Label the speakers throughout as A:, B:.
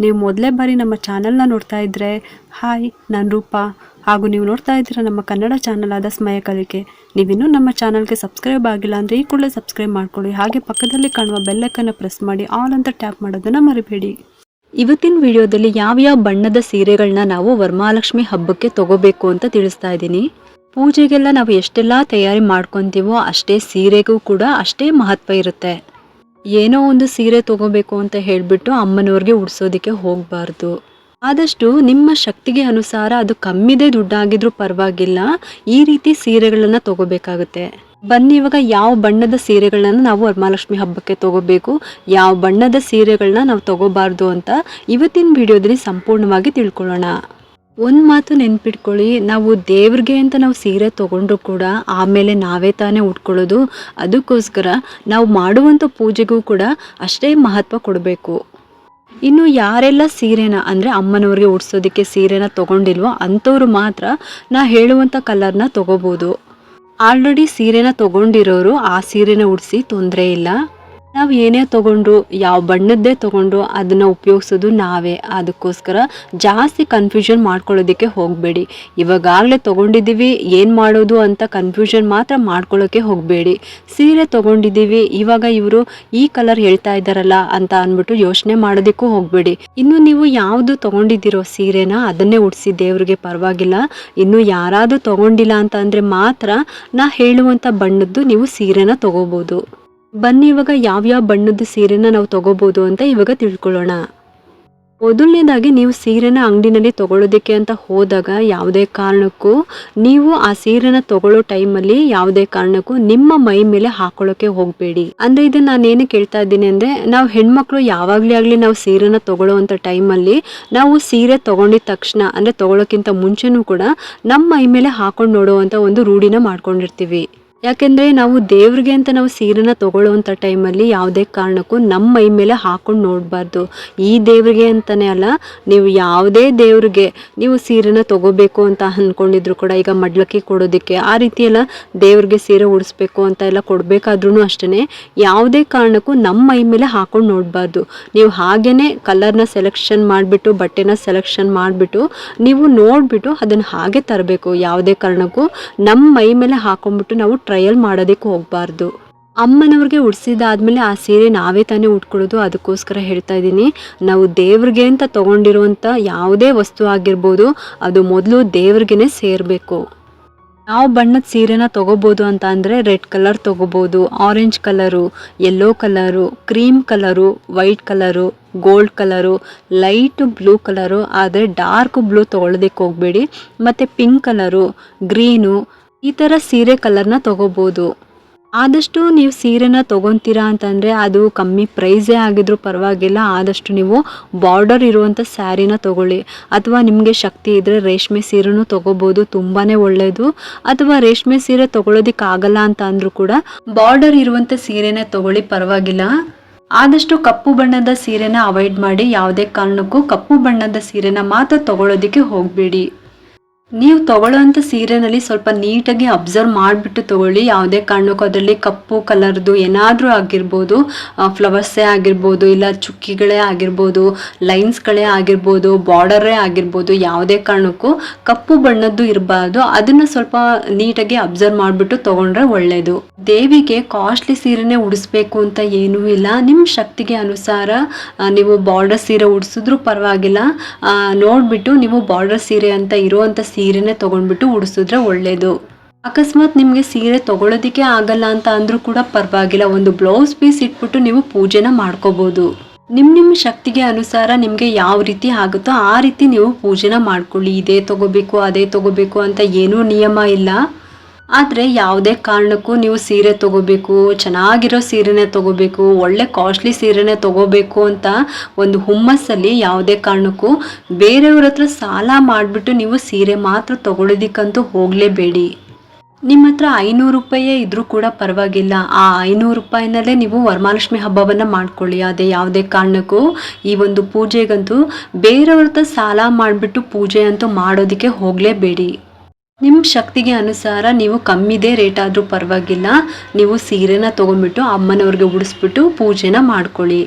A: ನೀವು ಮೊದಲೇ ಬಾರಿ ನಮ್ಮ ಚಾನಲ್ನ ನೋಡ್ತಾ ಇದ್ದರೆ ಹಾಯ್, ನಾನು ರೂಪಾ. ಹಾಗೂ ನೀವು ನೋಡ್ತಾ ಇದ್ದೀರಾ ನಮ್ಮ ಕನ್ನಡ ಚಾನಲ್ ಆದ ಸ್ಮಯ ಕಲಿಕೆ. ನೀವಿನ್ನೂ ನಮ್ಮ ಚಾನಲ್ಗೆ ಸಬ್ಸ್ಕ್ರೈಬ್ ಆಗಿಲ್ಲ ಅಂದರೆ ಈ ಕೂಡಲೇ ಸಬ್ಸ್ಕ್ರೈಬ್ ಮಾಡ್ಕೊಳ್ಳಿ. ಹಾಗೆ ಪಕ್ಕದಲ್ಲಿ ಕಾಣುವ ಬೆಲ್ಲೈಕನ್ನು ಪ್ರೆಸ್ ಮಾಡಿ ಆಲ್ ಅಂತ ಟ್ಯಾಪ್ ಮಾಡೋದನ್ನು ಮರಿಬೇಡಿ. ಇವತ್ತಿನ ವಿಡಿಯೋದಲ್ಲಿ ಯಾವ್ಯಾವ ಬಣ್ಣದ ಸೀರೆಗಳನ್ನ ನಾವು ವರಮಹಾಲಕ್ಷ್ಮಿ ಹಬ್ಬಕ್ಕೆ ತಗೋಬೇಕು ಅಂತ ತಿಳಿಸ್ತಾ ಇದ್ದೀನಿ. ಪೂಜೆಗೆಲ್ಲ ನಾವು ಎಷ್ಟೆಲ್ಲ ತಯಾರಿ ಮಾಡ್ಕೊತೀವೋ ಅಷ್ಟೇ ಸೀರೆಗೂ ಕೂಡ ಅಷ್ಟೇ ಮಹತ್ವ ಇರುತ್ತೆ. ಏನೋ ಒಂದು ಸೀರೆ ತಗೋಬೇಕು ಅಂತ ಹೇಳಿಬಿಟ್ಟು ಅಮ್ಮನವ್ರಿಗೆ ಉಡ್ಸೋದಕ್ಕೆ ಹೋಗಬಾರ್ದು. ಆದಷ್ಟು ನಿಮ್ಮ ಶಕ್ತಿಗೆ ಅನುಸಾರ ಅದು ಕಮ್ಮಿದೆ ದುಡ್ಡಾಗಿದ್ರೂ ಪರವಾಗಿಲ್ಲ, ಈ ರೀತಿ ಸೀರೆಗಳನ್ನು ತಗೋಬೇಕಾಗುತ್ತೆ. ಬನ್ನಿ ಇವಾಗ ಯಾವ ಬಣ್ಣದ ಸೀರೆಗಳನ್ನ ನಾವು ವರಮಹಾಲಕ್ಷ್ಮಿ ಹಬ್ಬಕ್ಕೆ ತಗೋಬೇಕು, ಯಾವ ಬಣ್ಣದ ಸೀರೆಗಳನ್ನ ನಾವು ತಗೋಬಾರ್ದು ಅಂತ ಇವತ್ತಿನ ವಿಡಿಯೋದಲ್ಲಿ ಸಂಪೂರ್ಣವಾಗಿ ತಿಳ್ಕೊಳ್ಳೋಣ. ಒಂದು ಮಾತು ನೆನ್ಪಿಟ್ಕೊಳ್ಳಿ, ನಾವು ದೇವ್ರಿಗೆ ಅಂತ ನಾವು ಸೀರೆ ತೊಗೊಂಡ್ರು ಕೂಡ ಆಮೇಲೆ ನಾವೇ ತಾನೇ ಉಟ್ಕೊಳ್ಳೋದು. ಅದಕ್ಕೋಸ್ಕರ ನಾವು ಮಾಡುವಂಥ ಪೂಜೆಗೂ ಕೂಡ ಅಷ್ಟೇ ಮಹತ್ವ ಕೊಡಬೇಕು. ಇನ್ನು ಯಾರೆಲ್ಲ ಸೀರೆನ ಅಂದರೆ ಅಮ್ಮನವ್ರಿಗೆ ಉಡ್ಸೋದಕ್ಕೆ ಸೀರೆನ ತೊಗೊಂಡಿಲ್ವೋ ಅಂಥವ್ರು ಮಾತ್ರ ನಾ ಹೇಳುವಂಥ ಕಲರ್ನ ತೊಗೋಬೋದು. ಆಲ್ರೆಡಿ ಸೀರೆನ ತೊಗೊಂಡಿರೋರು ಆ ಸೀರೆನ ಉಡಿಸಿ ತೊಂದರೆ ಇಲ್ಲ. ನಾವು ಏನೇ ತೊಗೊಂಡ್ರು, ಯಾವ ಬಣ್ಣದ್ದೇ ತೊಗೊಂಡ್ರು ಅದನ್ನು ಉಪಯೋಗಿಸೋದು ನಾವೇ. ಅದಕ್ಕೋಸ್ಕರ ಜಾಸ್ತಿ ಕನ್ಫ್ಯೂಷನ್ ಮಾಡ್ಕೊಳ್ಳೋದಕ್ಕೆ ಹೋಗಬೇಡಿ. ಇವಾಗಲೇ ತೊಗೊಂಡಿದ್ದೀವಿ ಏನು ಮಾಡೋದು ಅಂತ ಕನ್ಫ್ಯೂಷನ್ ಮಾತ್ರ ಮಾಡ್ಕೊಳ್ಳೋಕ್ಕೆ ಹೋಗಬೇಡಿ. ಸೀರೆ ತೊಗೊಂಡಿದ್ದೀವಿ, ಇವಾಗ ಇವರು ಈ ಕಲರ್ ಹೇಳ್ತಾ ಇದ್ದಾರಲ್ಲ ಅಂತ ಅಂದ್ಬಿಟ್ಟು ಯೋಚನೆ ಮಾಡೋದಕ್ಕೂ ಹೋಗಬೇಡಿ. ಇನ್ನು ನೀವು ಯಾವುದು ತೊಗೊಂಡಿದ್ದೀರೋ ಸೀರೆನ ಅದನ್ನೇ ಉಡಿಸಿ ದೇವ್ರಿಗೆ, ಪರವಾಗಿಲ್ಲ. ಇನ್ನು ಯಾರಾದರೂ ತೊಗೊಂಡಿಲ್ಲ ಅಂತ ಅಂದರೆ ಮಾತ್ರ ನಾ ಹೇಳುವಂಥ ಬಣ್ಣದ್ದು ನೀವು ಸೀರೆನ ತೊಗೋಬೋದು. ಬನ್ನಿ ಇವಾಗ ಯಾವ್ಯಾವ ಬಣ್ಣದ ಸೀರೆನ ನಾವು ತಗೋಬೋದು ಅಂತ ಇವಾಗ ತಿಳ್ಕೊಳ್ಳೋಣ. ಮೊದಲನೇದಾಗಿ ನೀವು ಸೀರೆನ ಅಂಗಡಿನಲ್ಲಿ ತಗೊಳ್ಳೋದಕ್ಕೆ ಅಂತ ಹೋದಾಗ ಯಾವುದೇ ಕಾರಣಕ್ಕೂ ನೀವು ಆ ಸೀರೆನ ತಗೊಳ್ಳೋ ಟೈಮಲ್ಲಿ ಯಾವುದೇ ಕಾರಣಕ್ಕೂ ನಿಮ್ಮ ಮೈ ಮೇಲೆ ಹಾಕೊಳ್ಳೋಕೆ ಹೋಗಬೇಡಿ. ಅಂದರೆ ಇದನ್ನ ನಾನೇನು ಕೇಳ್ತಾ ಇದ್ದೀನಿ ಅಂದರೆ, ನಾವು ಹೆಣ್ಮಕ್ಳು ಯಾವಾಗಲೇ ಆಗಲಿ ನಾವು ಸೀರೆನ ತಗೊಳ್ಳೋ ಅಂಥ ಟೈಮಲ್ಲಿ ನಾವು ಸೀರೆ ತಗೊಂಡಿದ ತಕ್ಷಣ ಅಂದರೆ ತಗೊಳ್ಳೋಕ್ಕಿಂತ ಮುಂಚೆನೂ ಕೂಡ ನಮ್ಮ ಮೈ ಮೇಲೆ ಹಾಕೊಂಡು ನೋಡೋವಂಥ ಒಂದು ರೂಢಿನ ಮಾಡ್ಕೊಂಡಿರ್ತೀವಿ. ಯಾಕೆಂದರೆ ನಾವು ದೇವ್ರಿಗೆ ಅಂತ ನಾವು ಸೀರೆನ ತೊಗೊಳ್ಳೋವಂಥ ಟೈಮಲ್ಲಿ ಯಾವುದೇ ಕಾರಣಕ್ಕೂ ನಮ್ಮ ಮೈ ಮೇಲೆ ಹಾಕೊಂಡು ನೋಡಬಾರ್ದು. ಈ ದೇವ್ರಿಗೆ ಅಂತಲೇ ಅಲ್ಲ, ನೀವು ಯಾವುದೇ ದೇವ್ರಿಗೆ ನೀವು ಸೀರೆನ ತೊಗೋಬೇಕು ಅಂತ ಅಂದ್ಕೊಂಡಿದ್ರು ಕೂಡ, ಈಗ ಮಡ್ಲಕ್ಕಿ ಕೊಡೋದಕ್ಕೆ ಆ ರೀತಿ ಎಲ್ಲ ದೇವ್ರಿಗೆ ಸೀರೆ ಉಡಿಸ್ಬೇಕು ಅಂತ ಎಲ್ಲ ಕೊಡಬೇಕಾದ್ರೂ ಅಷ್ಟೇ ಯಾವುದೇ ಕಾರಣಕ್ಕೂ ನಮ್ಮ ಮೈ ಮೇಲೆ ಹಾಕೊಂಡು ನೋಡಬಾರ್ದು. ನೀವು ಹಾಗೇ ಕಲರ್ನ ಸೆಲೆಕ್ಷನ್ ಮಾಡಿಬಿಟ್ಟು ಬಟ್ಟೆನ ಸೆಲೆಕ್ಷನ್ ಮಾಡಿಬಿಟ್ಟು ನೀವು ನೋಡಿಬಿಟ್ಟು ಅದನ್ನು ಹಾಗೆ ತರಬೇಕು. ಯಾವುದೇ ಕಾರಣಕ್ಕೂ ನಮ್ಮ ಮೈ ಮೇಲೆ ಹಾಕೊಂಡ್ಬಿಟ್ಟು ನಾವು ಟ್ರಯಲ್ ಮಾಡೋದಕ್ಕೆ ಹೋಗಬಾರ್ದು. ಅಮ್ಮನವ್ರಿಗೆ ಉಡಿಸಿದಾದ್ಮೇಲೆ ಆ ಸೀರೆ ನಾವೇ ತಾನೇ ಉಟ್ಕೊಳ್ಳೋದು. ಅದಕ್ಕೋಸ್ಕರ ಹೇಳ್ತಾ ಇದ್ದೀನಿ, ನಾವು ದೇವ್ರಿಗೆ ಅಂತ ತೊಗೊಂಡಿರುವಂಥ ಯಾವುದೇ ವಸ್ತು ಆಗಿರ್ಬೋದು ಅದು ಮೊದಲು ದೇವ್ರಿಗೇ ಸೇರಬೇಕು. ಯಾವ ಬಣ್ಣದ ಸೀರೆನ ತೊಗೋಬೋದು ಅಂತ ಅಂದರೆ ರೆಡ್ ಕಲರ್ ತೊಗೋಬೋದು, orange colour, yellow colour, cream colour, white colour, gold colour, light blue colour. ಆದರೆ ಡಾರ್ಕ್ ಬ್ಲೂ ತೊಗೊಳ್ಳೋದಕ್ಕೆ ಹೋಗಬೇಡಿ. ಮತ್ತು ಪಿಂಕ್ ಕಲರು, ಗ್ರೀನು, ಈ ಥರ ಸೀರೆ ಕಲರ್ನ ತೊಗೋಬೋದು. ಆದಷ್ಟು ನೀವು ಸೀರೆನ ತೊಗೊತೀರಾ ಅಂತಂದರೆ ಅದು ಕಮ್ಮಿ ಪ್ರೈಸೇ ಆಗಿದ್ರೂ ಪರವಾಗಿಲ್ಲ, ಆದಷ್ಟು ನೀವು ಬಾರ್ಡರ್ ಇರುವಂಥ ಸ್ಯಾರಿನ ತೊಗೊಳ್ಳಿ. ಅಥವಾ ನಿಮಗೆ ಶಕ್ತಿ ಇದ್ದರೆ ರೇಷ್ಮೆ ಸೀರೆನೂ ತೊಗೋಬೋದು, ತುಂಬಾ ಒಳ್ಳೆಯದು. ಅಥವಾ ರೇಷ್ಮೆ ಸೀರೆ ತೊಗೊಳೋದಕ್ಕೆ ಆಗಲ್ಲ ಅಂತ ಅಂದರೂ ಕೂಡ ಬಾರ್ಡರ್ ಇರುವಂಥ ಸೀರೆನೇ ತೊಗೊಳ್ಳಿ, ಪರವಾಗಿಲ್ಲ. ಆದಷ್ಟು ಕಪ್ಪು ಬಣ್ಣದ ಸೀರೆನ ಅವಾಯ್ಡ್ ಮಾಡಿ. ಯಾವುದೇ ಕಾರಣಕ್ಕೂ ಕಪ್ಪು ಬಣ್ಣದ ಸೀರೆನ ಮಾತ್ರ ತೊಗೊಳೋದಕ್ಕೆ ಹೋಗಬೇಡಿ. ನೀವು ತೊಗೊಳ್ಳೋವಂಥ ಸೀರೆನಲ್ಲಿ ಸ್ವಲ್ಪ ನೀಟಾಗಿ ಅಬ್ಸರ್ವ್ ಮಾಡಿಬಿಟ್ಟು ತೊಗೊಳ್ಳಿ. ಯಾವುದೇ ಕಾರಣಕ್ಕೂ ಅದರಲ್ಲಿ ಕಪ್ಪು ಕಲರ್ದು ಏನಾದರೂ ಆಗಿರ್ಬೋದು, ಫ್ಲವರ್ಸೇ ಆಗಿರ್ಬೋದು, ಇಲ್ಲ ಚುಕ್ಕಿಗಳೇ ಆಗಿರ್ಬೋದು, ಲೈನ್ಸ್ಗಳೇ ಆಗಿರ್ಬೋದು, ಬಾರ್ಡರೇ ಆಗಿರ್ಬೋದು, ಯಾವುದೇ ಕಾರಣಕ್ಕೂ ಕಪ್ಪು ಬಣ್ಣದ್ದು ಇರಬಾರ್ದು. ಅದನ್ನು ಸ್ವಲ್ಪ ನೀಟಾಗಿ ಅಬ್ಸರ್ವ್ ಮಾಡಿಬಿಟ್ಟು ತೊಗೊಂಡ್ರೆ ಒಳ್ಳೆಯದು. ದೇವಿಗೆ ಕಾಸ್ಟ್ಲಿ ಸೀರೆನೇ ಉಡಿಸ್ಬೇಕು ಅಂತ ಏನೂ ಇಲ್ಲ. ನಿಮ್ಮ ಶಕ್ತಿಗೆ ಅನುಸಾರ ನೀವು ಬಾರ್ಡರ್ ಸೀರೆ ಉಡಿಸಿದ್ರೂ ಪರವಾಗಿಲ್ಲ. ನೋಡಿಬಿಟ್ಟು ನೀವು ಬಾರ್ಡರ್ ಸೀರೆ ಅಂತ ಇರುವಂಥ ಸೀರೆನೇ ತೊಗೊಂಡ್ಬಿಟ್ಟು ಉಡಿಸಿದ್ರೆ ಒಳ್ಳೆಯದು. ಅಕಸ್ಮಾತ್ ನಿಮಗೆ ಸೀರೆ ತೊಗೊಳೋದಕ್ಕೆ ಆಗಲ್ಲ ಅಂತ ಅಂದರೂ ಕೂಡ ಪರವಾಗಿಲ್ಲ, ಒಂದು ಬ್ಲೌಸ್ ಪೀಸ್ ಇಟ್ಬಿಟ್ಟು ನೀವು ಪೂಜೆನ ಮಾಡ್ಕೋಬೋದು. ನಿಮ್ಮ ಶಕ್ತಿಗೆ ಅನುಸಾರ ನಿಮಗೆ ಯಾವ ರೀತಿ ಆಗುತ್ತೋ ಆ ರೀತಿ ನೀವು ಪೂಜೆನ ಮಾಡ್ಕೊಳ್ಳಿ. ಇದೇ ತೊಗೋಬೇಕು ಅದೇ ತೊಗೋಬೇಕು ಅಂತ ಏನೂ ನಿಯಮ ಇಲ್ಲ. ಆದರೆ ಯಾವುದೇ ಕಾರಣಕ್ಕೂ ನೀವು ಸೀರೆ ತೊಗೋಬೇಕು, ಚೆನ್ನಾಗಿರೋ ಸೀರೆನೇ ತೊಗೋಬೇಕು, ಒಳ್ಳೆ ಕಾಸ್ಟ್ಲಿ ಸೀರೆನೇ ತೊಗೋಬೇಕು ಅಂತ ಒಂದು ಹುಮ್ಮಸ್ಸಲ್ಲಿ ಯಾವುದೇ ಕಾರಣಕ್ಕೂ ಬೇರೆಯವ್ರ ಹತ್ರ ಸಾಲ ಮಾಡಿಬಿಟ್ಟು ನೀವು ಸೀರೆ ಮಾತ್ರ ತೊಗೊಳೋದಕ್ಕಂತೂ ಹೋಗಲೇಬೇಡಿ. ನಿಮ್ಮ ಹತ್ರ 500 ರೂಪಾಯೇ ಇದ್ರೂ ಕೂಡ ಪರವಾಗಿಲ್ಲ, ಆ 500 ರೂಪಾಯಿನಲ್ಲೇ ನೀವು ವರಮಹಾಲಕ್ಷ್ಮಿ ಹಬ್ಬವನ್ನು ಮಾಡ್ಕೊಳ್ಳಿ. ಅದೇ ಯಾವುದೇ ಕಾರಣಕ್ಕೂ ಈ ಒಂದು ಪೂಜೆಗಂತೂ ಬೇರೆಯವ್ರ ಹತ್ರ ಸಾಲ ಮಾಡಿಬಿಟ್ಟು ಪೂಜೆ ಅಂತೂ ಮಾಡೋದಕ್ಕೆ ಹೋಗಲೇಬೇಡಿ. ನಿಮ್ಮ ಶಕ್ತಿಗೆ ಅನುಸಾರ ನೀವು ಕಮ್ಮಿದೇ ರೇಟ್ ಆದರೂ ಪರವಾಗಿಲ್ಲ, ನೀವು ಸೀರೆನ ತೊಗೊಂಡ್ಬಿಟ್ಟು ಅಮ್ಮನವ್ರಿಗೆ ಉಡಿಸ್ಬಿಟ್ಟು ಪೂಜೆನ ಮಾಡ್ಕೊಳ್ಳಿ.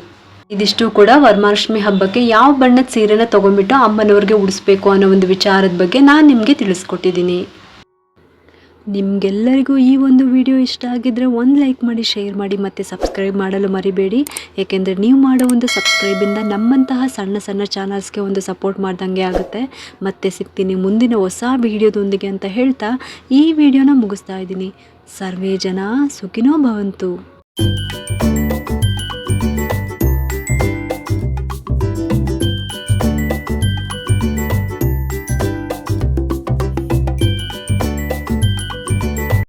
A: ಇದಿಷ್ಟು ಕೂಡ ವರಮಹಾಲಕ್ಷ್ಮಿ ಹಬ್ಬಕ್ಕೆ ಯಾವ ಬಣ್ಣದ ಸೀರೆನ ತೊಗೊಂಡ್ಬಿಟ್ಟು ಅಮ್ಮನವ್ರಿಗೆ ಉಡಿಸ್ಬೇಕು ಅನ್ನೋ ಒಂದು ವಿಚಾರದ ಬಗ್ಗೆ ನಾನು ನಿಮಗೆ ತಿಳಿಸ್ಕೊಟ್ಟಿದ್ದೀನಿ. ನಿಮಗೆಲ್ಲರಿಗೂ ಈ ಒಂದು ವಿಡಿಯೋ ಇಷ್ಟ ಆಗಿದ್ದರೆ ಒಂದು ಲೈಕ್ ಮಾಡಿ, ಶೇರ್ ಮಾಡಿ ಮತ್ತು ಸಬ್ಸ್ಕ್ರೈಬ್ ಮಾಡಲು ಮರಿಬೇಡಿ. ಏಕೆಂದರೆ ನೀವು ಮಾಡೋ ಒಂದು ಸಬ್ಸ್ಕ್ರೈಬಿಂದ ನಮ್ಮಂತಹ ಸಣ್ಣ ಸಣ್ಣ ಚಾನಲ್ಸ್ಗೆ ಒಂದು ಸಪೋರ್ಟ್ ಮಾಡ್ದಂಗೆ ಆಗುತ್ತೆ. ಮತ್ತೆ ಸಿಗ್ತೀನಿ ಮುಂದಿನ ಹೊಸ ವಿಡಿಯೋದೊಂದಿಗೆ ಅಂತ ಹೇಳ್ತಾ ಈ ವಿಡಿಯೋನ ಮುಗಿಸ್ತಾ ಇದ್ದೀನಿ. ಸರ್ವೇ ಜನ ಸುಖಿನೋ ಭವಂತು.